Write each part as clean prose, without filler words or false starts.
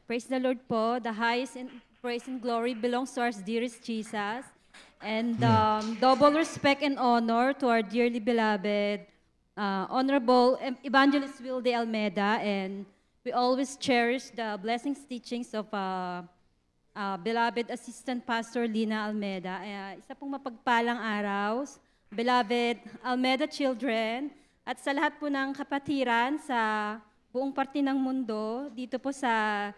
Praise the Lord po. The highest praise and glory belongs to our dearest Jesus. And double respect and honor to our dearly beloved, Honorable Evangelist Will de Almeida. And we always cherish the blessings teachings of beloved Assistant Pastor Lina Almeida. Isa pong mapagpalang araw, beloved Almeida children, at sa lahat po ng kapatiran sa buong parte ng mundo, dito po sa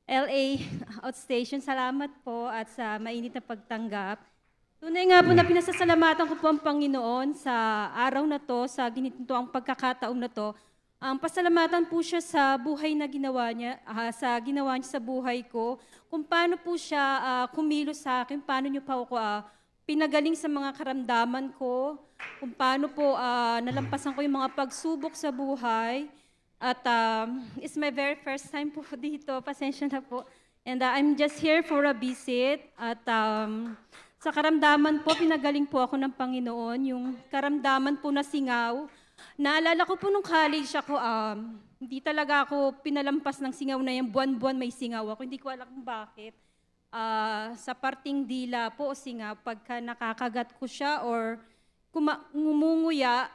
LA Outstation, salamat po at sa mainit na pagtanggap. Tunay nga po na pinasasalamatan ko po ang Panginoon sa araw na to, sa ginito ang pagkakataon na to. Pasalamatan po siya sa buhay na ginawa niya, ginawa niya sa buhay ko, kung paano po siya kumilos sa akin, paano niyo pa ako pinagaling sa mga karamdaman ko, kung paano po nalampasan ko yung mga pagsubok sa buhay. At it's my very first time po dito, pasensya na po. And I'm just here for a visit. At sa karamdaman po, pinagaling po ako ng Panginoon, yung karamdaman po na singaw. Naalala ko po nung college ako, hindi talaga ako pinalampas ng singaw na yan, buwan-buwan may singaw ako, hindi ko alam kung bakit. Sa parting dila po o singaw, pagka nakakagat ko siya or ngumunguya,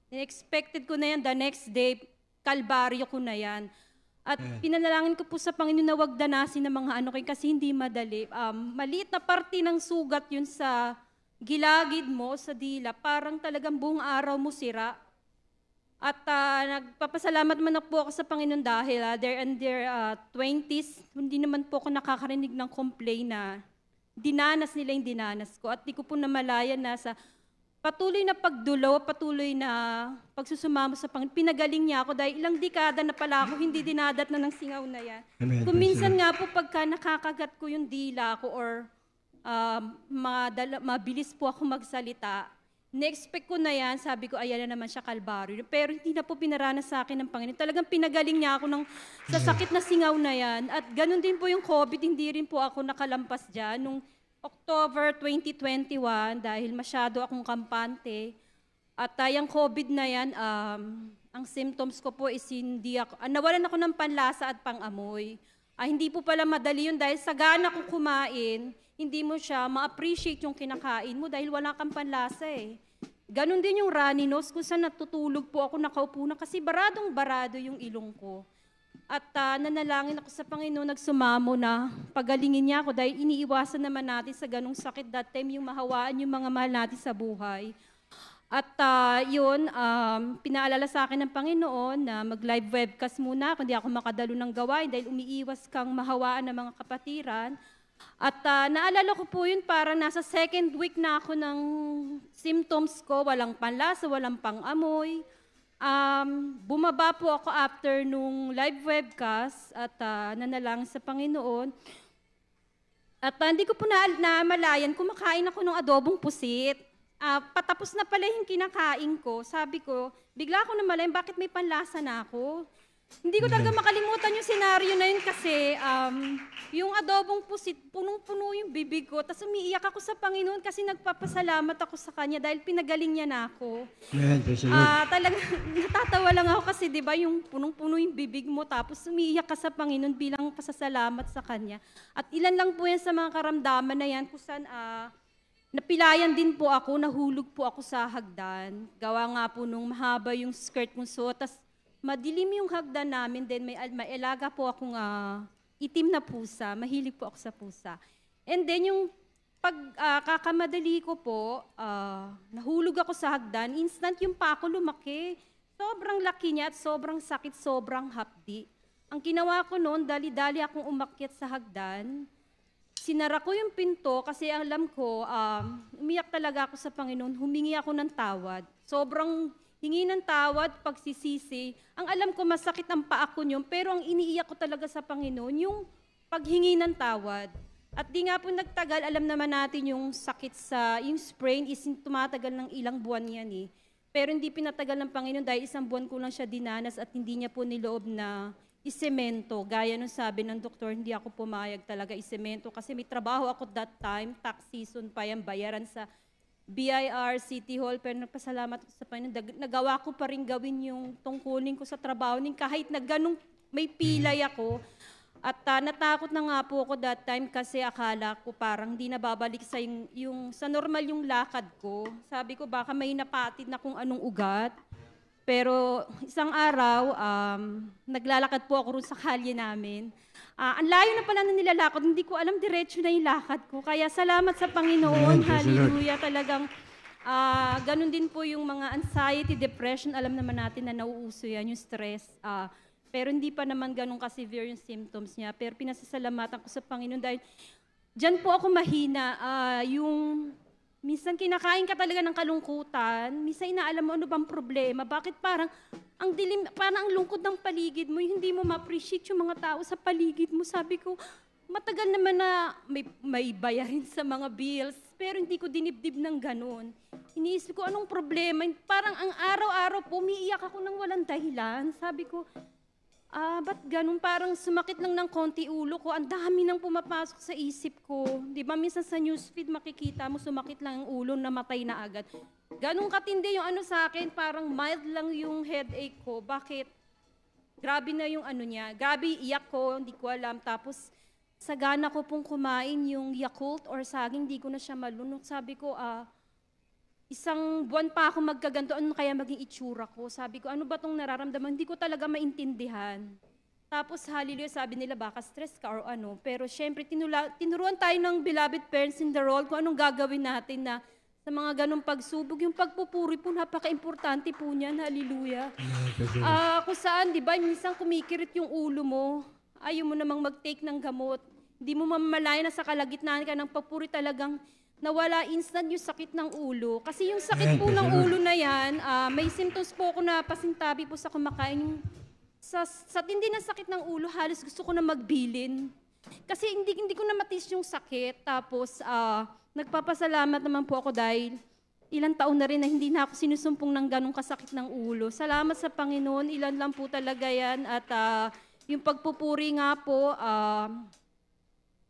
expected ko na yan, the next day, kalbaryo ko na yan. At pinanalangin ko po sa Panginoon na wag danasin ng mga ano kayo kasi hindi madali. Maliit na parte ng sugat yun sa gilagid mo, sa dila, parang talagang buong araw mo sira. At nagpapasalamat man po ako sa Panginoon dahil they're in their 20s, hindi naman po ako nakakarinig ng complaint na dinanas nila yung dinanas ko. At di ko po namalayan na sa patuloy na pagdulo, patuloy na pagsusumamo sa Panginoon. Pinagaling niya ako dahil ilang dekada na pala ako hindi dinadat na ng singaw na yan. Kung minsan nga po pagka nakakagat ko yung dila ko or mabilis po ako magsalita, na-expect ko na yan, sabi ko, ayan na naman siya, kalbaryo. Pero hindi na po pinaranas sa akin ng Panginoon. Talagang pinagaling niya ako sa sakit na singaw na yan. At ganun din po yung COVID, hindi rin po ako nakalampas dyan. Nung October 2021, dahil masyado akong kampante, at yung COVID na yan, ang symptoms ko po is hindi ako, nawalan ako ng panlasa at pangamoy. Hindi po pala madali yun dahil sagana kong kumain, hindi mo siya ma-appreciate yung kinakain mo dahil wala kang panlasa eh. Ganon din yung runny nose, kung saan natutulog po ako, nakaupo na kasi baradong-barado yung ilong ko. At nanalangin ako sa Panginoon, nagsumamo na pagalingin niya ako dahil iniiwasan naman natin sa ganong sakit that time yung mahawaan yung mga mahal natin sa buhay. At yun, pinaalala sa akin ng Panginoon na mag-live webcast muna kundi ako makadalo ng gawain dahil umiiwas kang mahawaan ng mga kapatiran. At naalala ko po yun, parang nasa second week na ako ng symptoms ko, walang panlasa, walang pang-amoy. Bumaba po ako after nung live webcast at nanalangin sa Panginoon. At hindi ko po namalayan, kumakain ako ng adobong pusit. Patapos na pala yung kinakain ko, sabi ko, bigla ako namalayan, bakit may panlasa na ako? Hindi ko talaga makalimutan yung senaryo na yun kasi yung adobong pusit, punong-puno yung bibig ko. Tapos umiiyak ako sa Panginoon kasi nagpapasalamat ako sa Kanya dahil pinagaling niya na ako. Talaga natatawa lang ako kasi di ba yung punong-puno yung bibig mo tapos umiiyak ka sa Panginoon bilang pasasalamat sa Kanya. At ilan lang po yan sa mga karamdaman na yan kung saan napilayan din po ako, nahulog po ako sa hagdan. Gawa nga po nung mahaba yung skirt kong suot. Tapos madilim yung hagdan namin, then may alaga po akong itim na pusa, mahilig po ako sa pusa. And then yung kakamadali ko po, nahulog ako sa hagdan, instant yung pa ako lumaki. Sobrang laki niya at sobrang sakit, sobrang hapdi. Ang ginawa ko noon, dali-dali akong umakyat sa hagdan. Sinara ko yung pinto kasi alam ko, umiyak talaga ako sa Panginoon, humingi ako ng tawad. Sobrang hingi ng tawad, pagsisisi. Ang alam ko, masakit ang paa ko niyon, pero ang iniiyak ko talaga sa Panginoon, yung paghingi ng tawad. At di nga po nagtagal, alam naman natin yung sakit yung sprain is tumatagal ng ilang buwan yan eh. Pero hindi pinatagal ng Panginoon dahil isang buwan ko lang siya dinanas at hindi niya po niloob na isemento. Gaya nung sabi ng doktor, hindi ako pumayag talaga isemento kasi may trabaho ako that time, tax season pa yan, bayaran sa BIR, City Hall, pero nagpasalamat ko sa Panginoon. Nagawa ko pa rin gawin yung tungkulin ko sa trabaho. Kahit na ganung may pilay ako, At natakot na nga po ako that time kasi akala ko parang hindi na babalik sa sa normal yung lakad ko. Sabi ko baka may napatid na kung anong ugat. Pero isang araw, naglalakad po ako rin sa kalye namin. Ang layo na pala na nilalakad, hindi ko alam diretso na yung lakad ko. Kaya salamat sa Panginoon, hallelujah, talagang ganun din po yung mga anxiety, depression, alam naman natin na nauuso yan, yung stress. Pero hindi pa naman ganun ka-severe yung symptoms niya. Pero pinasasalamatan ko sa Panginoon dahil dyan po ako mahina. Minsan kinakain ka talaga ng kalungkutan, minsan inaalam mo ano bang problema, bakit parang ang dilim, parang ang lungkot ng paligid mo, hindi mo ma-appreciate yung mga tao sa paligid mo. Sabi ko, matagal naman na may bayarin sa mga bills, pero hindi ko dinibdib ng ganun. Iniisip ko, anong problema? Parang ang araw-araw po, umiiyak ako ng walang dahilan. Sabi ko, ba't ganun? Parang sumakit lang ng konti ulo ko. Ang dami nang pumapasok sa isip ko. Di ba minsan sa newsfeed makikita mo, sumakit lang ang ulo, namatay na agad. Ganun katindi yung ano sa akin, parang mild lang yung headache ko. Bakit? Grabe na yung ano niya. Grabe, iyak ko, hindi ko alam. Tapos, sagana ko pong kumain yung Yakult or saging, hindi ko na siya malunok. Sabi ko, isang buwan pa ako magkaganto, ano kaya maging itsura ko? Sabi ko, ano ba itong nararamdaman? Hindi ko talaga maintindihan. Tapos, hallelujah, sabi nila, baka stress ka or ano. Pero syempre, tinuruan tayo ng beloved parents in the role kung anong gagawin natin na sa mga ganong pagsubok. Yung pagpupuri po, napaka-importante po niyan, hallelujah. Kung saan, di ba, minsan kumikirit yung ulo mo, ayaw mo namang mag-take ng gamot. Hindi mo mamalayan na sa kalagitnaan ka ng papuri talagang nawala instant yung sakit ng ulo. Kasi yung sakit po ng ulo na yan, may symptoms po ako na pasintabi po sa kumakain. Sa tindi ng sakit ng ulo, halos gusto ko na magbilin. Kasi hindi ko na matis yung sakit. Tapos, nagpapasalamat naman po ako dahil ilang taon na rin na hindi na ako sinusumpong ng ganong kasakit ng ulo. Salamat sa Panginoon, ilan lang po talaga yan. At yung pagpupuri nga po,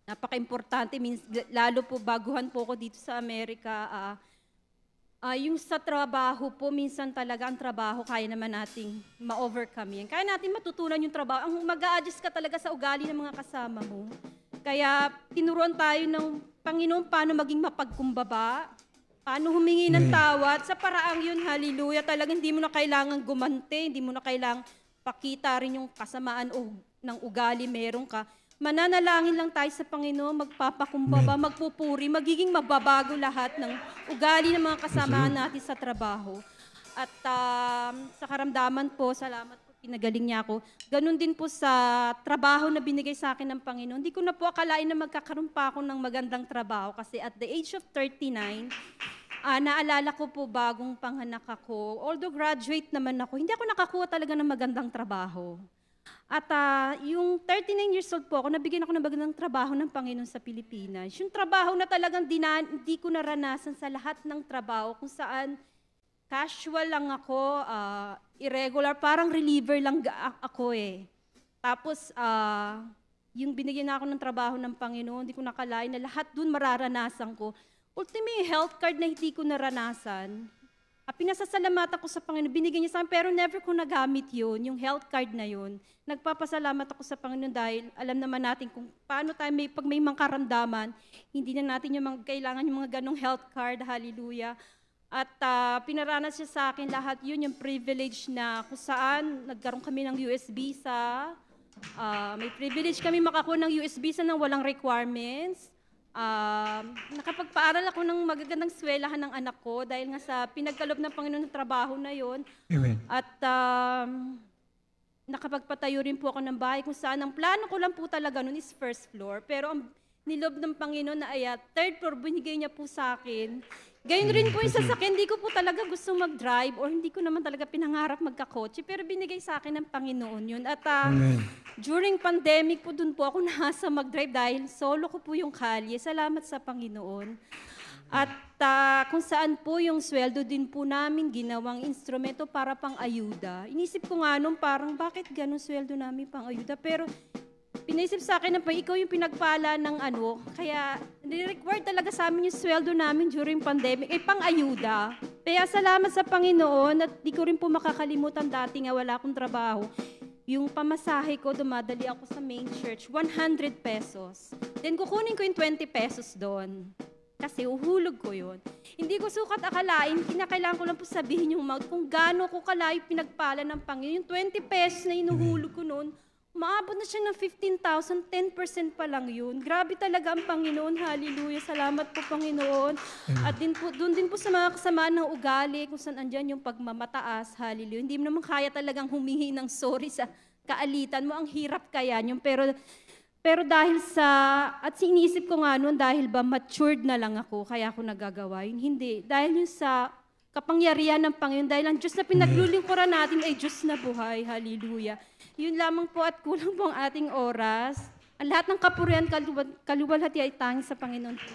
napaka-importante, lalo po baguhan po ako dito sa Amerika. Yung sa trabaho po, minsan talaga ang trabaho, kaya naman nating ma-overcome yan. Kaya natin matutunan yung trabaho. Ang mag-a-adjust ka talaga sa ugali ng mga kasama mo. Kaya tinuruan tayo ng Panginoon paano maging mapagkumbaba, paano humingi ng tawad. Sa paraang yun, hallelujah, talagang hindi mo na kailangan gumante, hindi mo na kailangan pakita rin yung kasamaan ng ugali meron ka. Mananalangin lang tayo sa Panginoon, magpapakumbaba, magpupuri, magiging mababago lahat ng ugali ng mga kasama natin sa trabaho. At sa karamdaman po, salamat po, pinagaling niya ako. Ganun din po sa trabaho na binigay sa akin ng Panginoon. Hindi ko na po akalain na magkakaroon pa ako ng magandang trabaho kasi at the age of 39, naalala ko po bagong panganak ako. Although graduate naman ako, hindi ako nakakuha talaga ng magandang trabaho. At yung 39 years old po ako, nabigyan ako ng magandang trabaho ng Panginoon sa Pilipinas. Yung trabaho na talagang hindi ko naranasan sa lahat ng trabaho, kung saan casual lang ako, irregular, parang reliever lang ako eh. Tapos, yung binigyan ako ng trabaho ng Panginoon, hindi ko nakalain na lahat dun mararanasan ko. Ultimately, health card na hindi ko naranasan, pinasasalamatan ko sa Panginoon, binigyan niya sa akin, pero never ko nagamit yun, yung health card na yun. Nagpapasalamat ako sa Panginoon dahil alam naman natin kung paano tayo, pag may mga karamdaman, hindi na natin kailangan yung mga ganong health card, hallelujah. At pinaranas siya sa akin lahat yun, yung privilege na kung saan nagkaroon kami ng US visa, may privilege kami makakuha ng US visa nang walang requirements. Nakapagpaaral ako ng magagandang swelahan ng anak ko dahil nga sa pinagkaloob ng Panginoon ng trabaho na yon. Amen. At nakapagpatayo rin po ako ng bahay kung saan ang plano ko lang po talaga noon is first floor. Pero ang nilob ng Panginoon na third floor, binigay niya po sa akin. Gayun rin po yung sasakyan, hindi ko po talaga gusto mag-drive or hindi ko naman talaga pinangarap magkakotse, pero binigay sa akin ng Panginoon yun. At during pandemic po, dun po ako nasa mag-drive dahil solo ko po yung kalye. Salamat sa Panginoon. At kung saan po yung sweldo din po namin ginawang instrumento para pang ayuda. Inisip ko nga nung parang bakit ganun sweldo namin pang ayuda, pero pinaisip sa akin na ikaw yung pinagpala ng kaya nire-require talaga sa amin yung sweldo namin during pandemic, pang-ayuda. Kaya salamat sa Panginoon at di ko rin po makakalimutan dati nga wala akong trabaho. yung pamasahe ko, dumadali ako sa main church, 100 pesos. Then kukunin ko yung 20 pesos doon. Kasi uhulog ko yun. Hindi ko sukat akalain, kinakailangan ko lang po sabihin yung amount kung gaano ko kalayo pinagpala ng Panginoon. Yung 20 pesos na inuhulog ko noon, maabot na siya ng 15,000, 10% pa lang yun. Grabe talaga ang Panginoon. Hallelujah. Salamat po, Panginoon. At doon din po sa mga kasamaan ng ugali, kung saan andyan yung pagmamataas. Hallelujah. Hindi mo naman kaya talagang humingi ng sorry sa kaalitan mo. Ang hirap kaya yun. Pero dahil at iniisip ko nga noon, dahil ba matured na lang ako, kaya ako nagagawa yun. Hindi. Dahil yun sa kapangyarihan ng Panginoon, dahil ang Diyos na pinaglulingkuran natin ay Diyos na buhay. Hallelujah. Yun lamang po at kulang po ang ating oras. Ang lahat ng kapurihan, kaluwalhati ay tanging sa Panginoon po.